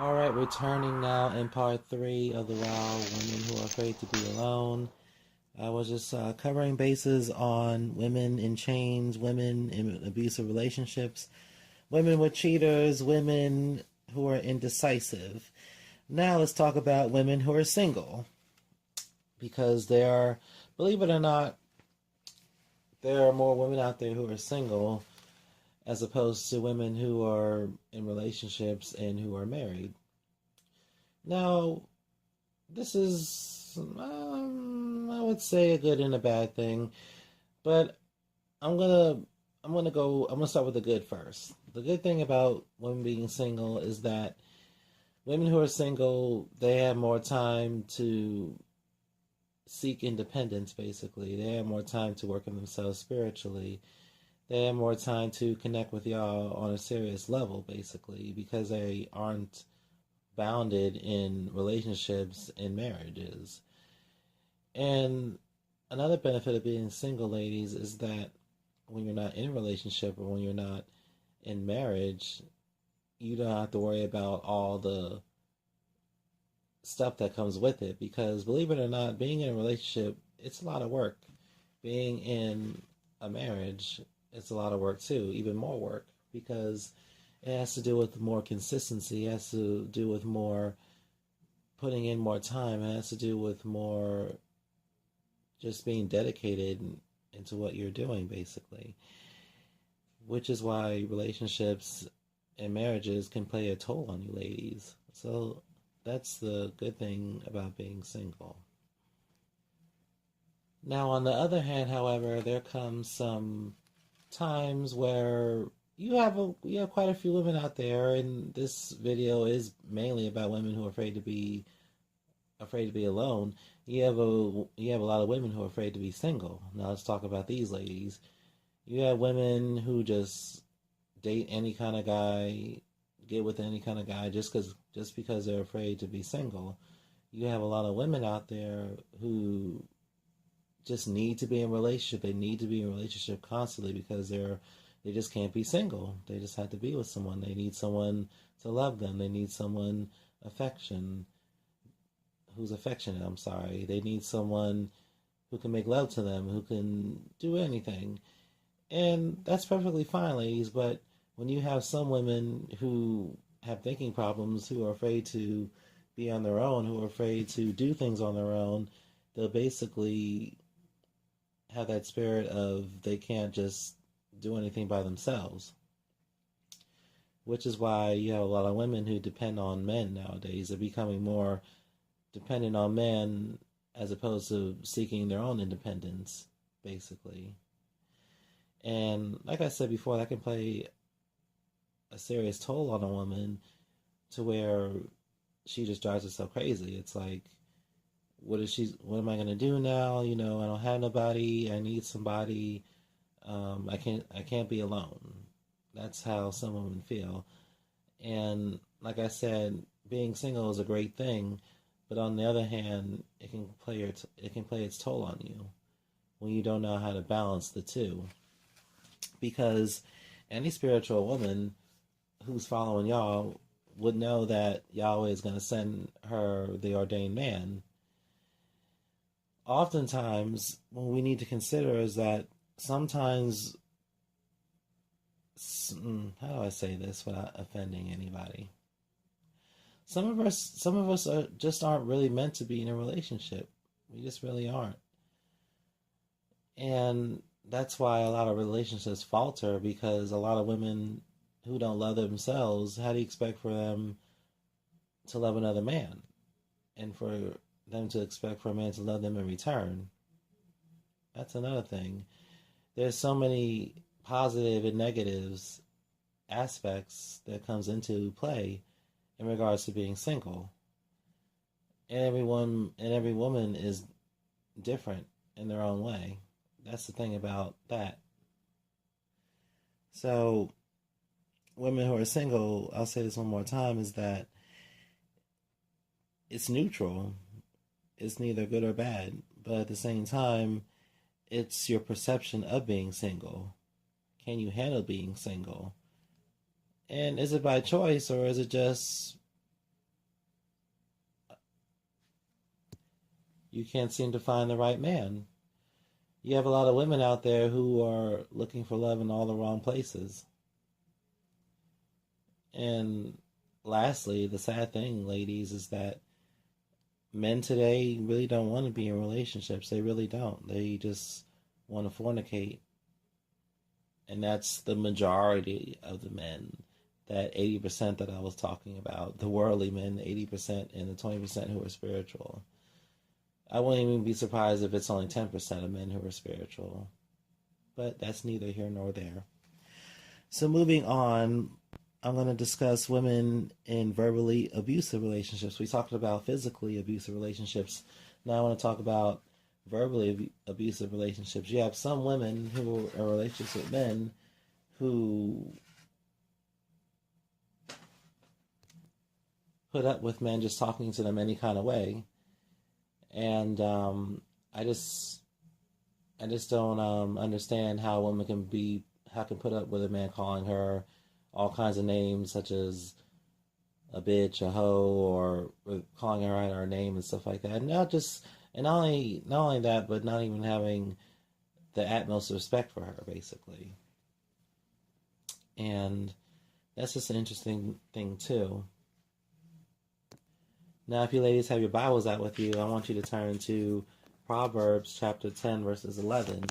All right, returning now in part three of the WoW Women Who Are Afraid to Be Alone. I was just covering bases on women in chains, women in abusive relationships, women with cheaters, women who are indecisive. Now let's talk about women who are single. Because there are, believe it or not, there are more women out there who are single as opposed to women who are in relationships and who are married. Now, this is, I would say, a good and a bad thing, but I'm gonna, I'm gonna start with the good first. The good thing about women being single is that women who are single, they have more time to seek independence. Basically, they have more time to work on themselves spiritually. They have more time to connect with y'all on a serious level, basically, because they aren't bounded in relationships and marriages. And another benefit of being single, ladies, is that when you're not in a relationship or when you're not in marriage, you don't have to worry about all the stuff that comes with it. Because believe it or not, being in a relationship, it's a lot of work. Being in a marriage, it's a lot of work too, even more work, because it has to do with more consistency. It has to do with more putting in more time. It has to do with more just being dedicated into what you're doing, basically. Which is why relationships and marriages can play a toll on you, ladies. So that's the good thing about being single. Now, on the other hand, however, there comes some times where you have quite a few women out there, and this video is mainly about women who are afraid to be alone. You have a lot of women who are afraid to be single. Now let's talk about these ladies. You have women who just date any kind of guy, get with any kind of guy just because they're afraid to be single. You have a lot of women out there who just need to be in a relationship. They need to be in a relationship constantly because they just can't be single. They just have to be with someone. They need someone to love them. They need someone affection who's affectionate. I'm sorry. They need someone who can make love to them, who can do anything. And that's perfectly fine, ladies, but when you have some women who have thinking problems, who are afraid to be on their own, who are afraid to do things on their own, they'll basically have that spirit of they can't just do anything by themselves. Which is why you have a lot of women who depend on men nowadays. They're becoming more dependent on men as opposed to seeking their own independence, basically. And like I said before, that can play a serious toll on a woman to where she just drives herself crazy. It's like, what am I gonna do now? You know, I don't have nobody. I need somebody. I can't be alone. That's how some women feel. And like I said, being single is a great thing, but on the other hand, it can play its toll on you when you don't know how to balance the two. Because any spiritual woman who's following y'all would know that Yahweh is going to send her the ordained man. Oftentimes, what we need to consider is that sometimes, how do I say this without offending anybody? Some of us just aren't really meant to be in a relationship. We just really aren't. And that's why a lot of relationships falter, because a lot of women who don't love themselves, how do you expect for them to love another man? And for them to expect for a man to love them in return? That's another thing. There's so many positive and negatives aspects that comes into play in regards to being single. And every woman is different in their own way. That's the thing about that. So, women who are single, I'll say this one more time, is that it's neutral. It's neither good or bad. But at the same time, it's your perception of being single. Can you handle being single? And is it by choice or is it just you can't seem to find the right man. You have a lot of women out there who are looking for love in all the wrong places. And lastly, the sad thing, ladies, is that men today really don't want to be in relationships. They really don't. They just want to fornicate. And that's the majority of the men. That 80% that I was talking about, the worldly men, 80%, and the 20% who are spiritual. I wouldn't even be surprised if it's only 10% of men who are spiritual. But that's neither here nor there. So moving on, I'm going to discuss women in verbally abusive relationships. We talked about physically abusive relationships. Now I want to talk about verbally abusive relationships. You have some women who are in relationships with men who put up with men just talking to them any kind of way. And I just don't understand how a woman can put up with a man calling her all kinds of names, such as a bitch, a hoe, or calling her out her name and stuff like that. And not only that, but not even having the utmost respect for her, basically. And that's just an interesting thing too. Now, if you ladies have your Bibles out with you, I want you to turn to Proverbs chapter 10, verses 11.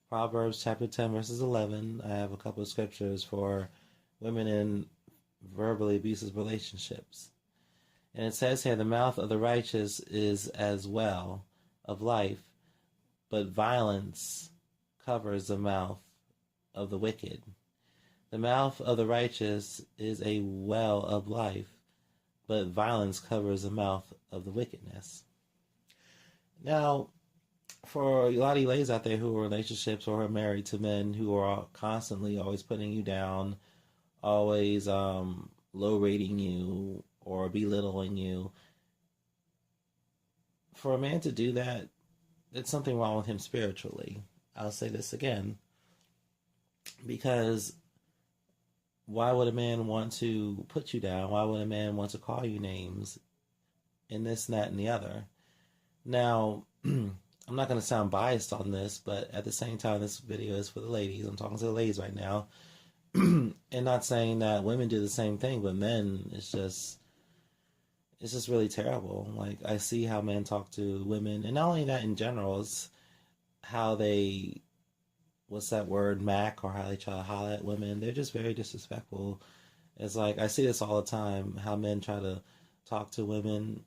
Proverbs chapter 10, verses 11. I have a couple of scriptures for women in verbally abusive relationships. And it says here, the mouth of the righteous is as well of life, but violence covers the mouth of the wicked. The mouth of the righteous is a well of life, but violence covers the mouth of the wickedness. Now, for a lot of you ladies out there who are in relationships or are married to men who are constantly always putting you down, always low rating you or belittling you, for a man to do that, there's something wrong with him spiritually. I'll say this again, because why would a man want to put you down? Why would a man want to call you names and this, and that, and the other? Now, I'm not going to sound biased on this, but at the same time, this video is for the ladies. I'm talking to the ladies right now. And not saying that women do the same thing, but men, it's just really terrible. Like, I see how men talk to women, and not only that in general, it's how they, what's that word, mac, or how they try to holler at women. They're just very disrespectful. It's like, I see this all the time, how men try to talk to women.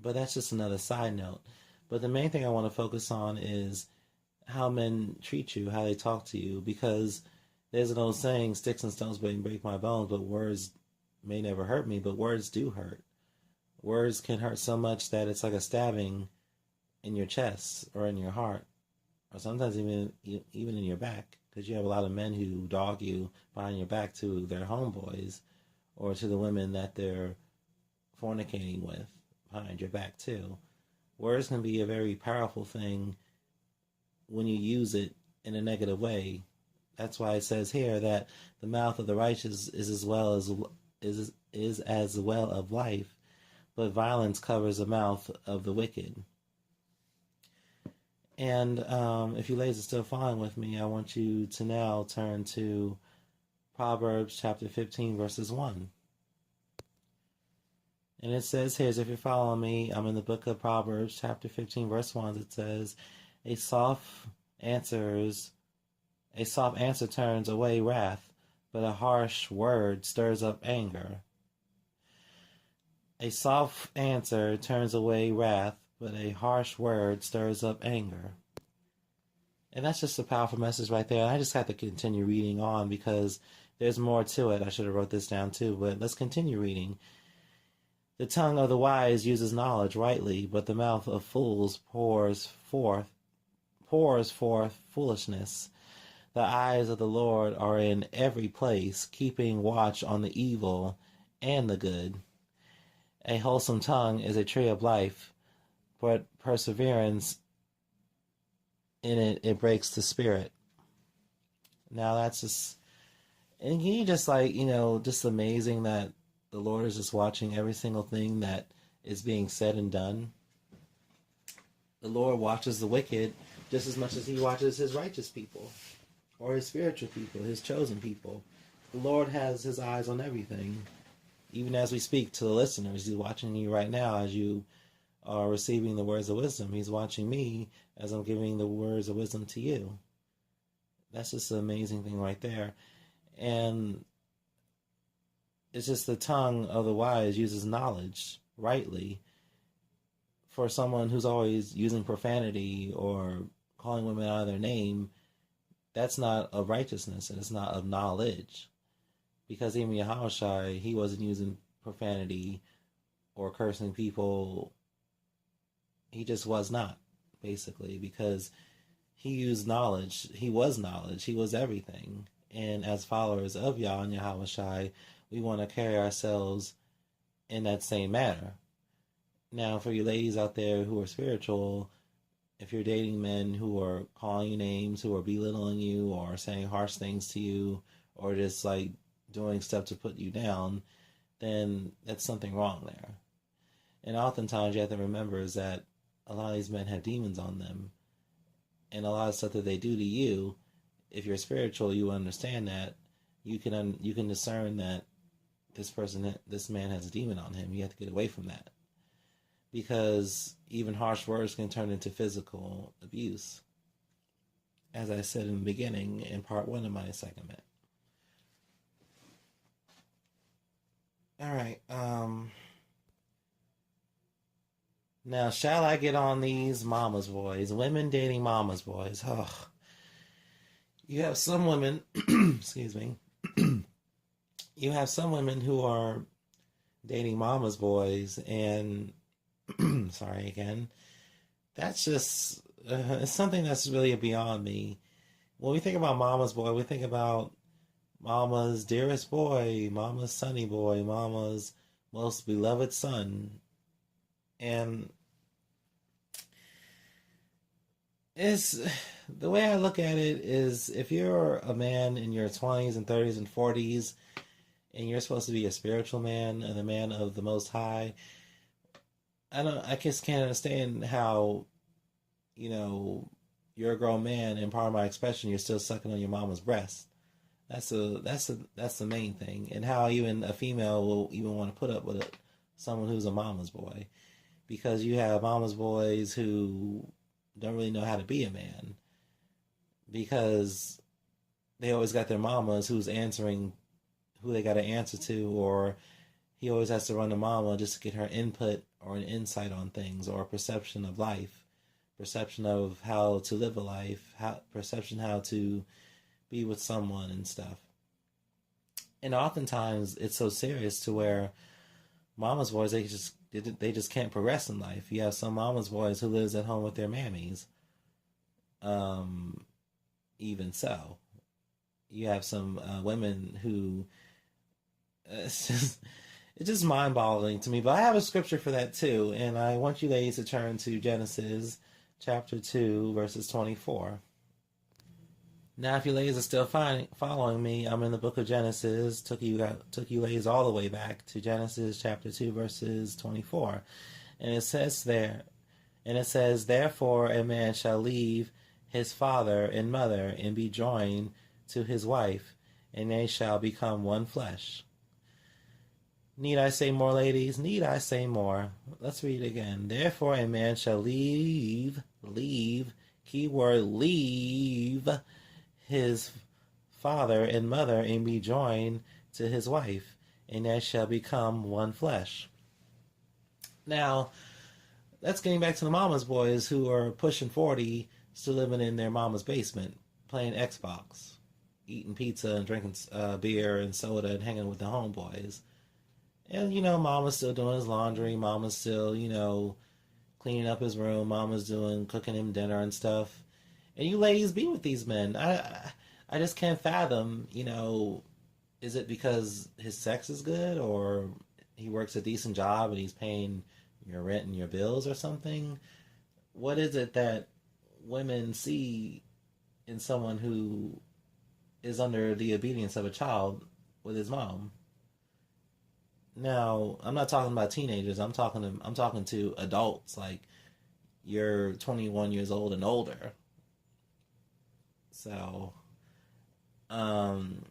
But that's just another side note. But the main thing I want to focus on is how men treat you, how they talk to you, because there's an old saying, sticks and stones may break my bones, but words may never hurt me, but words do hurt. Words can hurt so much that it's like a stabbing in your chest or in your heart, or sometimes even in your back, because you have a lot of men who dog you behind your back to their homeboys or to the women that they're fornicating with behind your back too. Words can be a very powerful thing when you use it in a negative way. That's why it says here that the mouth of the righteous is as well of life, but violence covers the mouth of the wicked. And if you ladies are still following with me, I want you to now turn to Proverbs chapter 15, verses 1. And it says here, as if you're following me, I'm in the book of Proverbs chapter 15, verse 1. It says, A soft answer turns away wrath, but a harsh word stirs up anger. A soft answer turns away wrath, but a harsh word stirs up anger. And that's just a powerful message right there. I just have to continue reading on because there's more to it. I should have wrote this down too, but let's continue reading. The tongue of the wise uses knowledge rightly, but the mouth of fools pours forth foolishness. The eyes of the Lord are in every place, keeping watch on the evil and the good. A wholesome tongue is a tree of life, but perseverance in it breaks the spirit. Now that's just, and you just just amazing that the Lord is just watching every single thing that is being said and done, the Lord watches the wicked just as much as he watches his righteous people or his spiritual people, his chosen people. The Lord has his eyes on everything. Even as we speak to the listeners, he's watching you right now as you are receiving the words of wisdom. He's watching me as I'm giving the words of wisdom to you. That's just an amazing thing right there. And it's just the tongue of the wise uses knowledge rightly. For someone who's always using profanity or calling women out of their name, that's not of righteousness and it's not of knowledge. Because even Yahushua, he wasn't using profanity or cursing people. He just was not, basically, because he used knowledge. He was knowledge. He was everything. And as followers of Yah and Yahushua, we want to carry ourselves in that same manner. Now, for you ladies out there who are spiritual, if you're dating men who are calling you names, who are belittling you, or saying harsh things to you, or just like doing stuff to put you down, then that's something wrong there. And oftentimes you have to remember is that a lot of these men have demons on them. And a lot of stuff that they do to you, if you're spiritual, you understand that. You can discern that this man has a demon on him. You have to get away from that. Because even harsh words can turn into physical abuse. As I said in the beginning, in part 1 of my segment. Alright, now, shall I get on these mama's boys? Women dating mama's boys. Oh. You have some women, excuse me, you have some women who are dating mama's boys, and, sorry again, that's just, it's something that's really beyond me. When we think about mama's boy, we think about mama's dearest boy, mama's sunny boy, mama's most beloved son. And it's the way I look at it is if you're a man in your 20s and 30s and 40s and you're supposed to be a spiritual man and a man of the Most High, I just can't understand how, you're a grown man and part of my expression you're still sucking on your mama's breast. That's the main thing, and how even a female will even want to put up with someone who's a mama's boy, because you have mama's boys who don't really know how to be a man, because they always got their mamas who's answering who they got to answer to, or he always has to run to mama just to get her input or an insight on things, or a perception of life, perception of how to live a life, perception how to be with someone and stuff. And oftentimes it's so serious to where mama's boys, they just can't progress in life. You have some mama's boys who lives at home with their mammies. Even so, you have some women who it's just mind-boggling to me. But I have a scripture for that too, and I want you ladies to turn to Genesis chapter 2, verses 24. Now, if you ladies are still following me, I'm in the book of Genesis. Took you ladies all the way back to Genesis chapter 2, verses 24. And it says there, therefore a man shall leave his father and mother and be joined to his wife, and they shall become one flesh. Need I say more, ladies? Need I say more? Let's read it again. Therefore a man shall leave, keyword leave, his father and mother and be joined to his wife, and they shall become one flesh. Now, that's getting back to the mama's boys who are pushing 40, still living in their mama's basement, playing Xbox, eating pizza and drinking beer and soda and hanging with the homeboys. And, mama's still doing his laundry, mama's still, cleaning up his room, mama's cooking him dinner and stuff. And you ladies be with these men. I just can't fathom, is it because his sex is good, or he works a decent job and he's paying your rent and your bills or something? What is it that women see in someone who is under the obedience of a child with his mom? Now, I'm not talking about teenagers. I'm talking to adults, like you're 21 years old and older. So, um,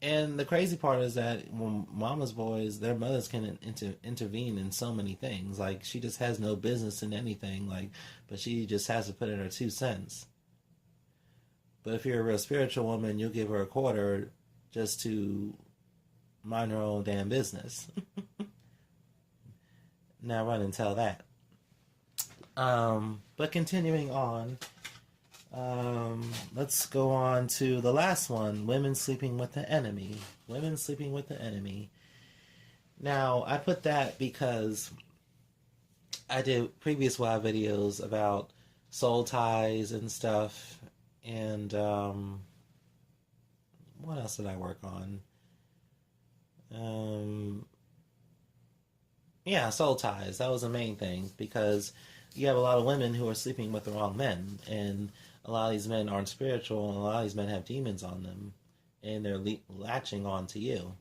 and the crazy part is that when mama's boys, their mothers can intervene in so many things. Like she just has no business in anything. Like, but she just has to put in her 2 cents. But if you're a real spiritual woman, you'll give her a quarter just to mind her own damn business. Now run and tell that. But continuing on, let's go on to the last one: women sleeping with the enemy. Women sleeping with the enemy. Now, I put that because I did previous WoW videos about soul ties and stuff, and what else did I work on? Yeah, soul ties. That was the main thing because you have a lot of women who are sleeping with the wrong men, and a lot of these men aren't spiritual, and a lot of these men have demons on them, and they're latching on to you.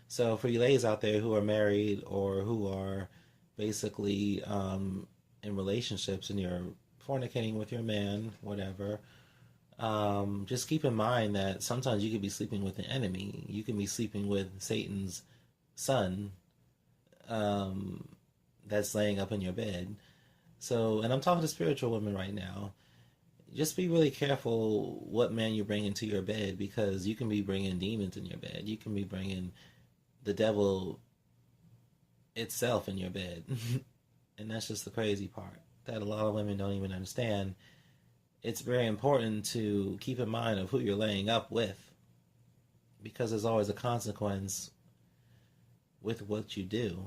So for you ladies out there who are married or who are basically in relationships and you're fornicating with your man, whatever, just keep in mind that sometimes you could be sleeping with an enemy. You can be sleeping with Satan's son that's laying up in your bed. So, and I'm talking to spiritual women right now. Just be really careful what man you bring into your bed because you can be bringing demons in your bed. You can be bringing the devil itself in your bed. And that's just the crazy part that a lot of women don't even understand. It's very important to keep in mind of who you're laying up with because there's always a consequence with what you do.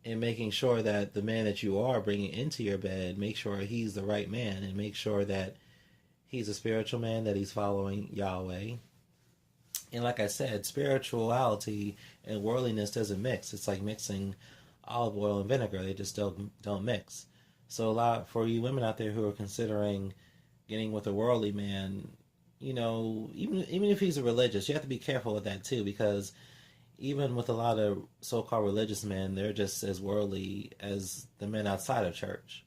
And making sure that the man that you are bringing into your bed, make sure he's the right man and make sure that he's a spiritual man, that he's following Yahweh. And like I said, spirituality and worldliness doesn't mix. It's like mixing olive oil and vinegar. They just don't mix. So a lot for you women out there who are considering getting with a worldly man, you know, even if he's a religious, you have to be careful with that too, because even with a lot of so-called religious men, they're just as worldly as the men outside of church.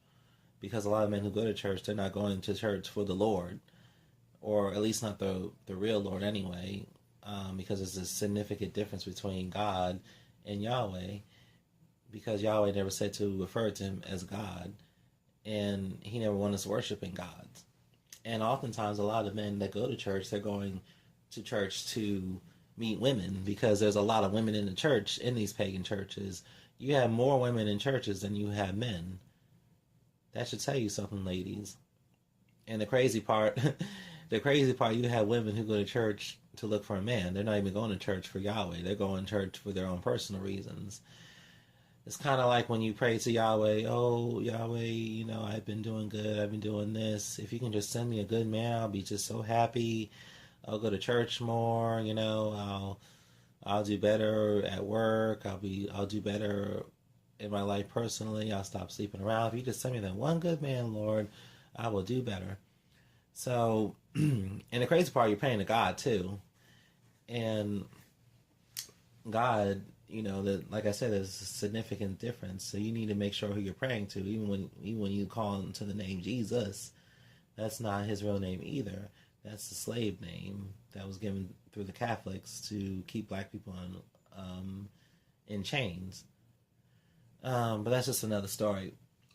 Because a lot of men who go to church, they're not going to church for the Lord, or at least not the real Lord anyway, because there's a significant difference between God and Yahweh, because Yahweh never said to refer to him as God, and he never wanted us worshiping God. And oftentimes a lot of men that go to church, they're going to church to meet women, because there's a lot of women in the church, in these pagan churches. You have more women in churches than you have men. That should tell you something, ladies. And the crazy part, you have women who go to church to look for a man. They're not even going to church for Yahweh. They're going to church for their own personal reasons. It's kind of like when you pray to Yahweh, oh, Yahweh, you know, I've been doing good. I've been doing this. If you can just send me a good man, I'll be just so happy. I'll go to church more, you know, I'll do better at work. I'll do better in my life personally. I'll stop sleeping around. If you just send me that one good man, Lord, I will do better. So, and the crazy part, you're praying to God too. And God, you know, that, like I said, there's a significant difference. So you need to make sure who you're praying to. Even when you call him to the name Jesus, that's not his real name either. That's the slave name that was given through the Catholics to keep black people in chains. But that's just another story.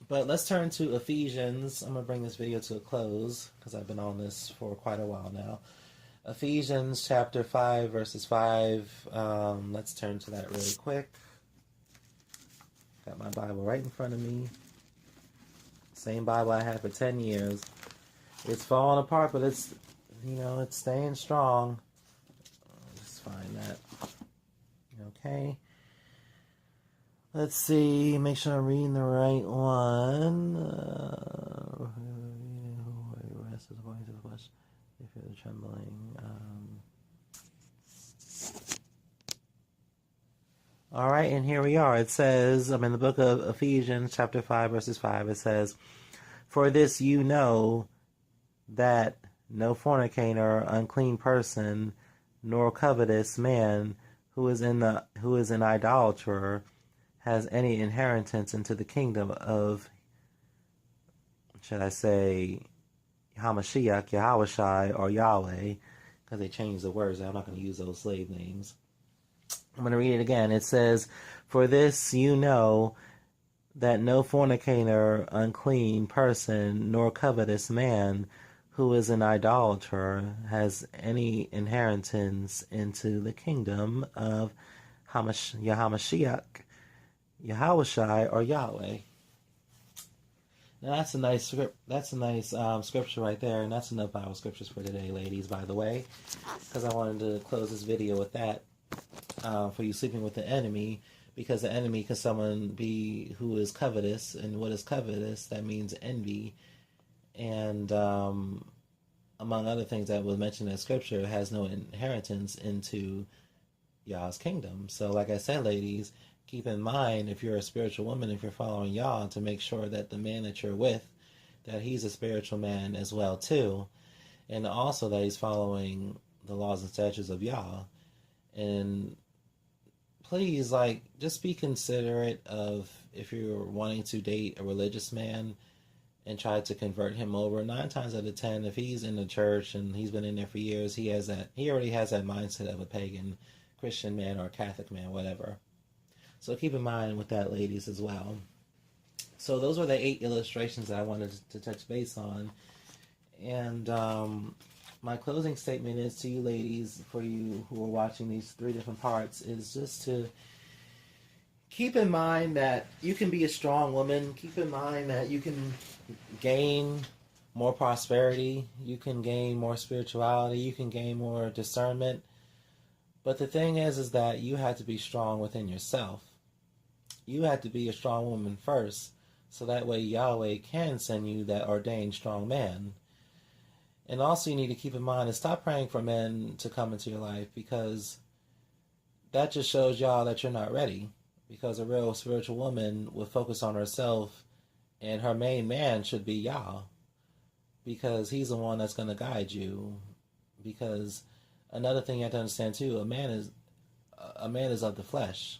But let's turn to Ephesians. I'm going to bring this video to a close because I've been on this for quite a while now. Ephesians chapter 5, verses 5. Let's turn to that really quick. Got my Bible right in front of me. Same Bible I had for 10 years. It's falling apart, but it's, you know, it's staying strong. I'll just find that. Okay. Let's see. Make sure I'm reading the right one. Rest is according to the flesh. If you're trembling. All right, and here we are. It says, I'm in the book of Ephesians, chapter 5, verses 5. It says, "For this you know, that no fornicator, unclean person, nor covetous man who is an idolater has any inheritance into the kingdom of, should I say, Hamashiach, Yahushai, or Yahweh, because they changed the words. I'm not going to use those slave names. I'm going to read it again. It says, "For this you know that no fornicator, unclean person, nor covetous man who is an idolater has any inheritance into the kingdom of Yahamashiach, Yahushai, or Yahweh." Now that's a nice script. That's a nice scripture right there, and that's enough Bible scriptures for today, ladies. By the way, because I wanted to close this video with that for you sleeping with the enemy, because the enemy can someone be who is covetous, and what is covetous? That means envy, and among other things that was mentioned in scripture, has no inheritance into Yah's kingdom. So, like I said, ladies, keep in mind, if you're a spiritual woman, if you're following Yah, to make sure that the man that you're with, that he's a spiritual man as well too, and also that he's following the laws and statutes of Yah. And please, like, just be considerate of, if you're wanting to date a religious man and try to convert him over. 9 times out of 10, if he's in the church and he's been in there for years, he already has that mindset of a pagan Christian man or a Catholic man, whatever. So keep in mind with that, ladies, as well. So those were the 8 illustrations that I wanted to touch base on. And my closing statement is to you ladies, for you who are watching these 3 different parts, is just to keep in mind that you can be a strong woman. Keep in mind that you can gain more prosperity. You can gain more spirituality. You can gain more discernment. But the thing is that you have to be strong within yourself. You have to be a strong woman first, so that way Yahweh can send you that ordained strong man. And also you need to keep in mind and stop praying for men to come into your life, because that just shows y'all that you're not ready. Because a real spiritual woman would focus on herself, and her main man should be Yah, because he's the one that's going to guide you. Because another thing you have to understand too, a man is of the flesh,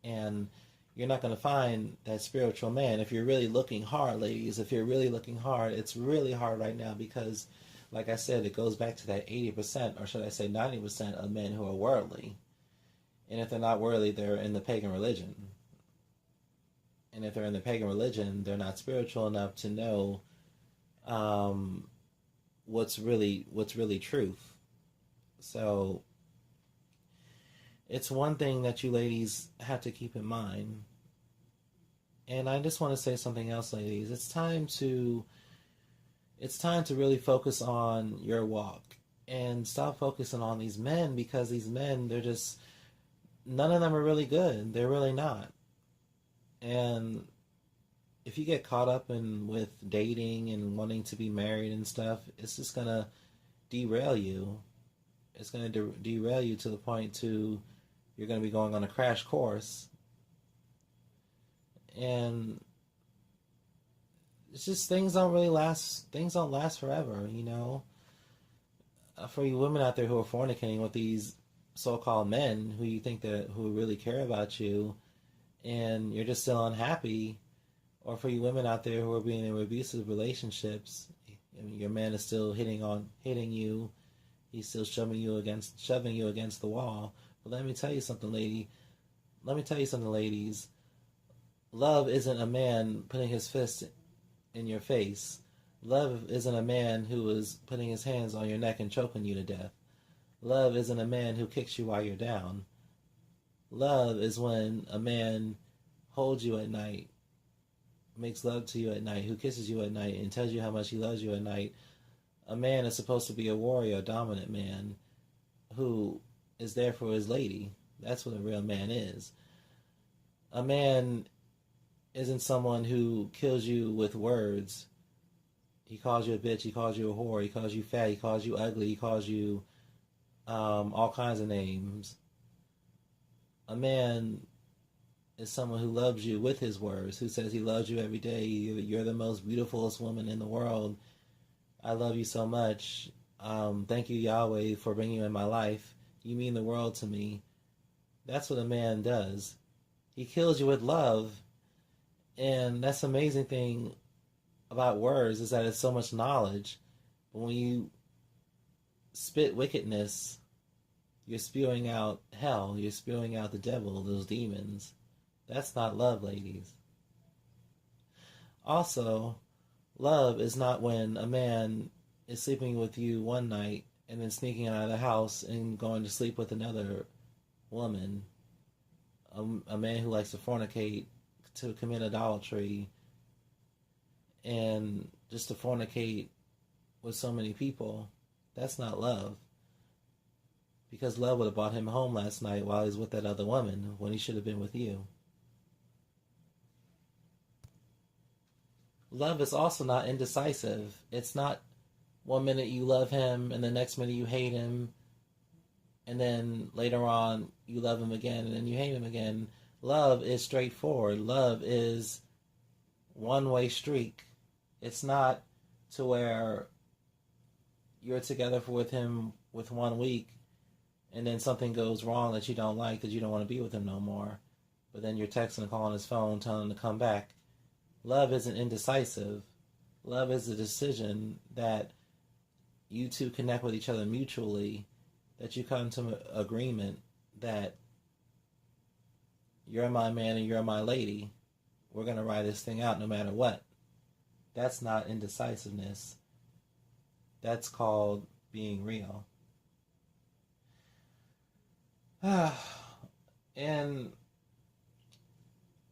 and you're not going to find that spiritual man if you're really looking hard, ladies. If you're really looking hard, it's really hard right now, because, like I said, it goes back to that 80%, or should I say 90% of men who are worldly. And if they're not worldly, they're in the pagan religion. And if they're in the pagan religion, they're not spiritual enough to know what's really truth. So it's one thing that you ladies have to keep in mind. And I just want to say something else, ladies. It's time to really focus on your walk and stop focusing on these men, because these men, none of them are really good. They're really not. And if you get caught up with dating and wanting to be married and stuff, it's just going to derail you. It's going to derail you to the point you're going to be going on a crash course. And it's just, things don't last forever, you know. For you women out there who are fornicating with these so-called men who you think who really care about you, and you're just still unhappy, or for you women out there who are being in abusive relationships, I mean, your man is still hitting you, he's still shoving you against the wall. But let me tell you something, ladies. Love isn't a man putting his fist in your face. Love isn't a man who is putting his hands on your neck and choking you to death. Love isn't a man who kicks you while you're down. Love is when a man holds you at night, makes love to you at night, who kisses you at night and tells you how much he loves you at night. A man is supposed to be a warrior, a dominant man who is there for his lady. That's what a real man is. A man isn't someone who kills you with words. He calls you a bitch, he calls you a whore, he calls you fat, he calls you ugly, he calls you all kinds of names. A man is someone who loves you with his words, who says he loves you every day. You're the most beautifulest woman in the world. I love you so much. Thank you, Yahweh, for bringing you in my life. You mean the world to me. That's what a man does. He kills you with love. And that's the amazing thing about words is that it's so much knowledge. But when you spit wickedness, you're spewing out hell. You're spewing out the devil, those demons. That's not love, ladies. Also, love is not when a man is sleeping with you one night and then sneaking out of the house and going to sleep with another woman. A man who likes to fornicate, to commit idolatry, and just to fornicate with so many people. That's not love. Because love would have brought him home last night while he was with that other woman when he should have been with you. Love is also not indecisive. It's not one minute you love him and the next minute you hate him, and then later on you love him again and then you hate him again. Love is straightforward. Love is one-way streak. It's not to where you're together with him with 1 week and then something goes wrong that you don't like because you don't want to be with him no more. But then you're texting and calling his phone telling him to come back. Love isn't indecisive. Love is a decision that you two connect with each other mutually, that you come to an agreement that you're my man and you're my lady. We're going to ride this thing out no matter what. That's not indecisiveness. That's called being real. And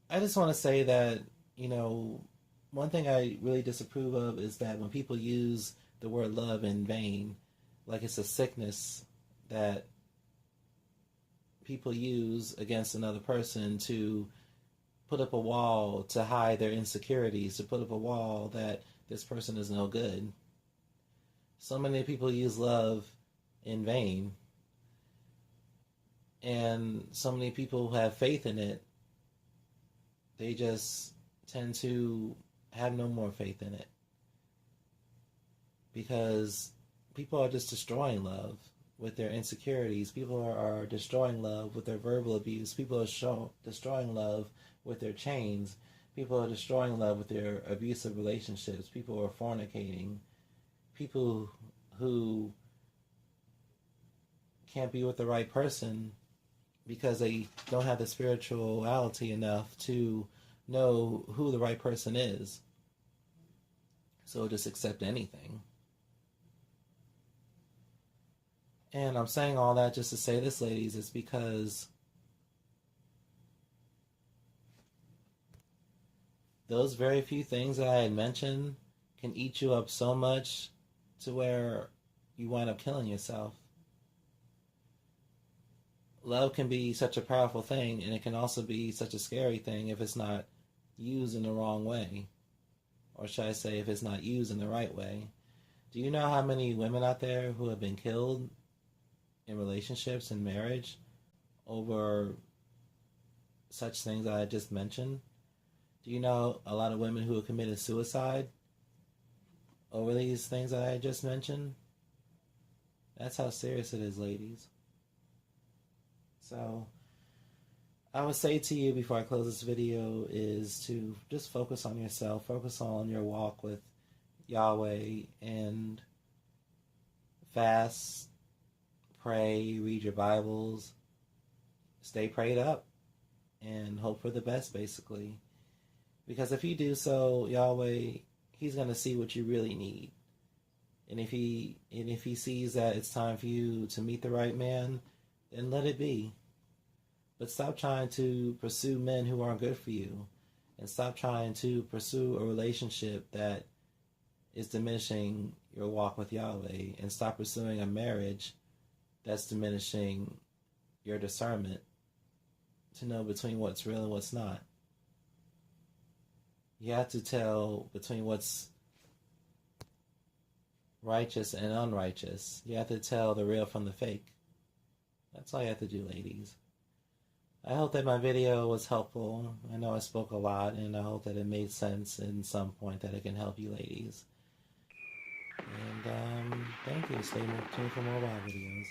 I just want to say that, one thing I really disapprove of is that when people use the word love in vain, like it's a sickness that people use against another person to put up a wall to hide their insecurities, to put up a wall that this person is no good. So many people use love in vain. And so many people have faith in it. They just tend to have no more faith in it. Because people are just destroying love with their insecurities. People are destroying love with their verbal abuse. People are destroying love with their chains. People are destroying love with their abusive relationships. People are fornicating. People who can't be with the right person because they don't have the spirituality enough to know who the right person is. So just accept anything. And I'm saying all that just to say this, ladies, is because those very few things that I had mentioned can eat you up so much to where you wind up killing yourself. Love can be such a powerful thing, and it can also be such a scary thing if it's not used in the wrong way. Or should I say, if it's not used in the right way. Do you know how many women out there who have been killed in relationships and marriage over such things that I just mentioned? Do you know a lot of women who have committed suicide over these things that I just mentioned? That's how serious it is, ladies. So I would say to you before I close this video is to just focus on yourself, focus on your walk with Yahweh, and fast, pray, read your Bibles, stay prayed up, and hope for the best, basically. Because if you do so, Yahweh, He's going to see what you really need. And if he sees that it's time for you to meet the right man, then let it be. But stop trying to pursue men who aren't good for you. And stop trying to pursue a relationship that is diminishing your walk with Yahweh. And stop pursuing a marriage that's diminishing your discernment to know between what's real and what's not. You have to tell between what's righteous and unrighteous. You have to tell the real from the fake. That's all you have to do, ladies. I hope that my video was helpful. I know I spoke a lot, and I hope that it made sense in some point that it can help you, ladies. And thank you. Stay tuned for more WoW videos.